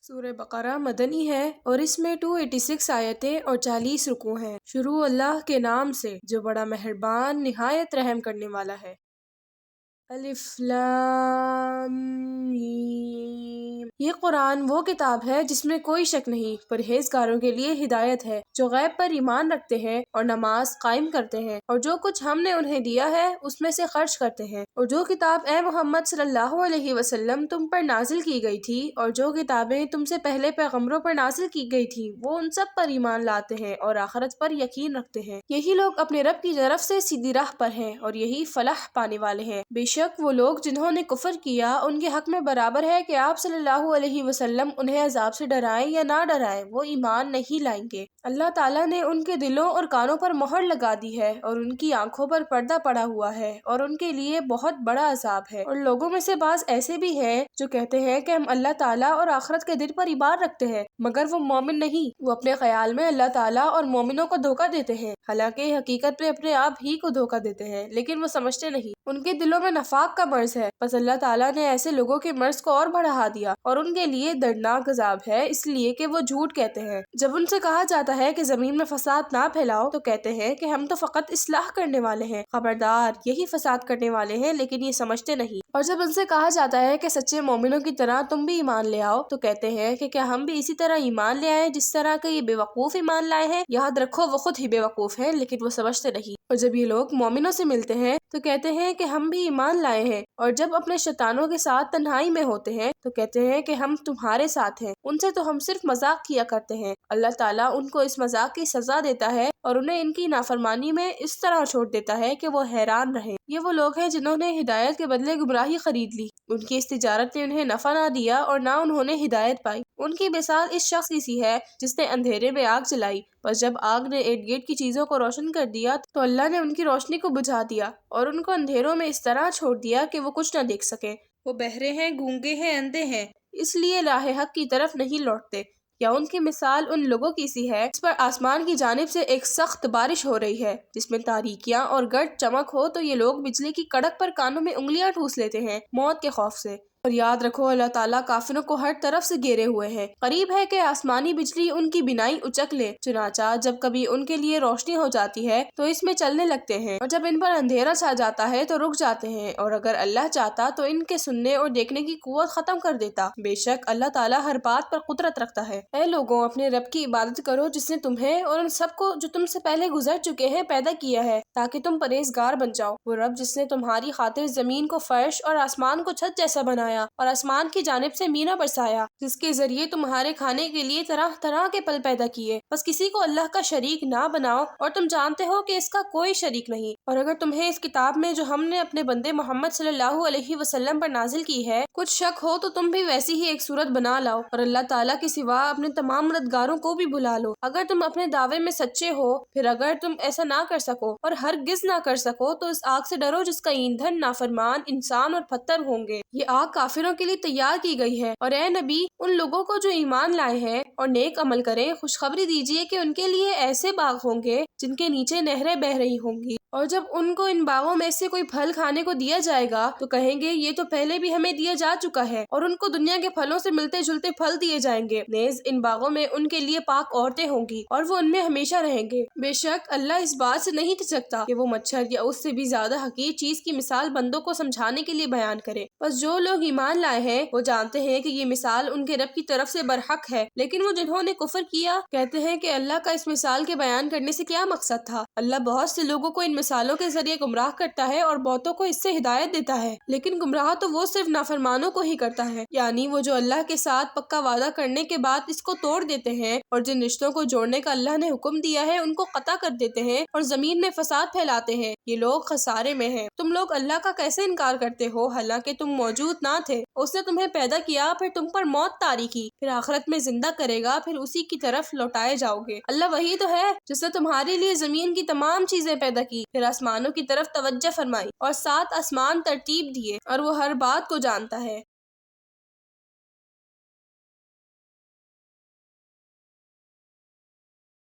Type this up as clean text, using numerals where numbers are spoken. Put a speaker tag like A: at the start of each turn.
A: سورہ بقرہ مدنی ہے اور اس میں 286 آیتیں اور 40 رکوع ہیں۔ شروع اللہ کے نام سے جو بڑا مہربان نہایت رحم کرنے والا ہے۔ الف لام میم۔ یہ قرآن وہ کتاب ہے جس میں کوئی شک نہیں، پرہیزگاروں کے لیے ہدایت ہے جو غیب پر ایمان رکھتے ہیں اور نماز قائم کرتے ہیں اور جو کچھ ہم نے انہیں دیا ہے اس میں سے خرچ کرتے ہیں، اور جو کتاب اے محمد صلی اللہ علیہ وسلم تم پر نازل کی گئی تھی اور جو کتابیں تم سے پہلے پیغمبروں پر نازل کی گئی تھی وہ ان سب پر ایمان لاتے ہیں اور آخرت پر یقین رکھتے ہیں۔ یہی لوگ اپنے رب کی طرف سے سیدھی راہ پر ہیں اور یہی فلاح پانے والے ہیں۔ بے شک وہ لوگ جنہوں نے کفر کیا ان کے حق میں برابر ہے کہ آپ صلی اللہ علیہ وسلم انہیں عذاب سے ڈرائیں یا نہ ڈرائیں، وہ ایمان نہیں لائیں گے۔ اللہ تعالیٰ نے ان کے دلوں اور کانوں پر مہر لگا دی ہے اور ان کی آنکھوں پر پردہ پڑا ہوا ہے اور ان کے لیے بہت بڑا عذاب ہے۔ اور لوگوں میں سے بعض ایسے بھی ہیں جو کہتے ہیں کہ ہم اللہ تعالیٰ اور آخرت کے دن پر ایمان رکھتے ہیں، مگر وہ مومن نہیں۔ وہ اپنے خیال میں اللہ تعالیٰ اور مومنوں کو دھوکہ دیتے ہیں، حالانکہ حقیقت میں اپنے آپ ہی کو دھوکہ دیتے ہیں، لیکن وہ سمجھتے نہیں۔ ان کے دلوں میں نفاق کا مرض ہے، پس اللہ تعالیٰ نے ایسے لوگوں کے مرض کو اور بڑھا دیا اور ان کے لیے دردناک عذاب ہے، اس لیے کہ وہ جھوٹ کہتے ہیں۔ جب ان سے کہا جاتا ہے کہ زمین میں فساد نہ پھیلاؤ تو کہتے ہیں کہ ہم تو فقط اصلاح کرنے والے ہیں، خبردار یہی فساد کرنے والے ہیں لیکن یہ سمجھتے نہیں۔ اور جب ان سے کہا جاتا ہے کہ سچے مومنوں کی طرح تم بھی ایمان لے آؤ تو کہتے ہیں کہ کیا ہم بھی اسی طرح ایمان لے آئے جس طرح کہ یہ بے وقوف ایمان لائے ہیں؟ یاد رکھو وہ خود ہی بے وقوف ہیں لیکن وہ سمجھتے نہیں۔ اور جب یہ لوگ مومنوں سے ملتے ہیں تو کہتے ہیں کہ ہم بھی ایمان لائے ہیں، اور جب اپنے شیطانوں کے ساتھ تنہائی میں ہوتے ہیں تو کہتے ہیں کہ ہم تمہارے ساتھ ہیں، ان سے تو ہم صرف مذاق کیا کرتے ہیں۔ اللہ تعالیٰ ان کو اس مذاق کی سزا دیتا ہے اور انہیں ان کی نافرمانی میں اس طرح چھوڑ دیتا ہے کہ وہ حیران رہیں۔ یہ وہ لوگ ہیں جنہوں نے ہدایت کے بدلے گمراہی خرید لی، ان کی اس تجارت نے انہیں نفع نہ دیا اور نہ انہوں نے ہدایت پائی۔ ان کی مثال اس شخص کی سی ہے جس نے اندھیرے میں آگ جلائی، بس جب آگ نے ارد گرد کی چیزوں کو روشن کر دیا تو اللہ نے ان کی روشنی کو بجھا دیا اور ان کو اندھیروں میں اس طرح چھوڑ دیا کہ وہ کچھ نہ دیکھ سکے۔ وہ بہرے ہیں، گونگے ہیں، اندھے ہیں، اس لیے راہ حق کی طرف نہیں لوٹتے۔ یا ان کی مثال ان لوگوں کی سی ہے جس پر آسمان کی جانب سے ایک سخت بارش ہو رہی ہے، جس میں تاریکیاں اور گرج چمک ہو تو یہ لوگ بجلی کی کڑک پر کانوں میں انگلیاں ٹھوس لیتے ہیں موت کے خوف سے۔ اور یاد رکھو اللہ تعالیٰ کافروں کو ہر طرف سے گھیرے ہوئے ہیں، قریب ہے کہ آسمانی بجلی ان کی بینائی اچک لے، چنانچہ جب کبھی ان کے لیے روشنی ہو جاتی ہے تو اس میں چلنے لگتے ہیں، اور جب ان پر اندھیرا چھا جاتا ہے تو رک جاتے ہیں، اور اگر اللہ چاہتا تو ان کے سننے اور دیکھنے کی قوت ختم کر دیتا۔ بے شک اللہ تعالیٰ ہر بات پر قدرت رکھتا ہے۔ اے لوگوں، اپنے رب کی عبادت کرو جس نے تمہیں اور ان سب کو جو تم سے پہلے گزر چکے ہیں پیدا کیا ہے تاکہ تم پرہیزگار بن جاؤ۔ وہ رب جس نے تمہاری خاطر زمین کو فرش اور آسمان کو چھت جیسا بنایا اور آسمان کی جانب سے مینا برسایا، جس کے ذریعے تمہارے کھانے کے لیے طرح طرح کے پھل پیدا کیے، بس کسی کو اللہ کا شریک نہ بناؤ اور تم جانتے ہو کہ اس کا کوئی شریک نہیں۔ اور اگر تمہیں اس کتاب میں جو ہم نے اپنے بندے محمد صلی اللہ علیہ وسلم پر نازل کی ہے کچھ شک ہو تو تم بھی ویسی ہی ایک صورت بنا لاؤ اور اللہ تعالیٰ کے سوا اپنے تمام مددگاروں کو بھی بلا لو اگر تم اپنے دعوے میں سچے ہو۔ پھر اگر تم ایسا نہ کر سکو اور ہرگز نہ کر سکو تو اس آگ سے ڈرو جس کا ایندھن نافرمان انسان اور پتھر ہوں گے۔ یہ آگ کافروں کے لیے تیار کی گئی ہے، اور اے نبی ان لوگوں کو جو ایمان لائے ہیں اور نیک عمل کریں خوشخبری دیجیے کہ ان کے لیے ایسے باغ ہوں گے جن کے نیچے نہریں بہہ رہی ہوں گی، اور جب ان کو ان باغوں میں سے کوئی پھل کھانے کو دیا جائے گا تو کہیں گے یہ تو پہلے بھی ہمیں دیا جا چکا ہے، اور ان کو دنیا کے پھلوں سے ملتے جلتے پھل دیے جائیں گے۔ نیز ان باغوں میں ان کے لیے پاک عورتیں ہوں گی اور وہ ان میں ہمیشہ رہیں گے۔ بے شک اللہ اس بات سے نہیں ٹھچکتا کہ وہ مچھر یا اس سے بھی زیادہ حقیر چیز کی مثال بندوں کو سمجھانے کے لیے بیان کرے۔ بس جو لوگ ایمان لائے ہیں وہ جانتے ہیں کہ یہ مثال ان کے رب کی طرف سے برحق ہے، لیکن وہ جنہوں نے کفر کیا کہتے ہیں کہ اللہ کا اس مثال کے بیان کرنے سے کیا مقصد تھا؟ اللہ بہت سے لوگوں کو ان مثالوں کے ذریعے گمراہ کرتا ہے اور بہتوں کو اس سے ہدایت دیتا ہے، لیکن گمراہ تو وہ صرف نافرمانوں کو ہی کرتا ہے، یعنی وہ جو اللہ کے ساتھ پکا وعدہ کرنے کے بعد اس کو توڑ دیتے ہیں اور جن رشتوں کو جوڑنے کا اللہ نے حکم دیا ہے ان کو قطع کر دیتے ہیں اور زمین میں فساد پھیلاتے ہیں، یہ لوگ خسارے میں ہیں۔ تم لوگ اللہ کا کیسے انکار کرتے ہو حالانکہ تم موجود نہ تھے؟ اس نے تمہیں پیدا کیا، پھر تم پر موت طاری کی، پھر آخرت میں زندہ کرے گا، پھر اسی کی طرف لوٹائے جاؤ گے۔ اللہ وہی تو ہے جس نے تمہارے لیے زمین کی تمام چیزیں پیدا کی، پھر آسمانوں کی طرف توجہ فرمائی اور 7 آسمان ترتیب دیے، اور وہ ہر بات کو جانتا ہے۔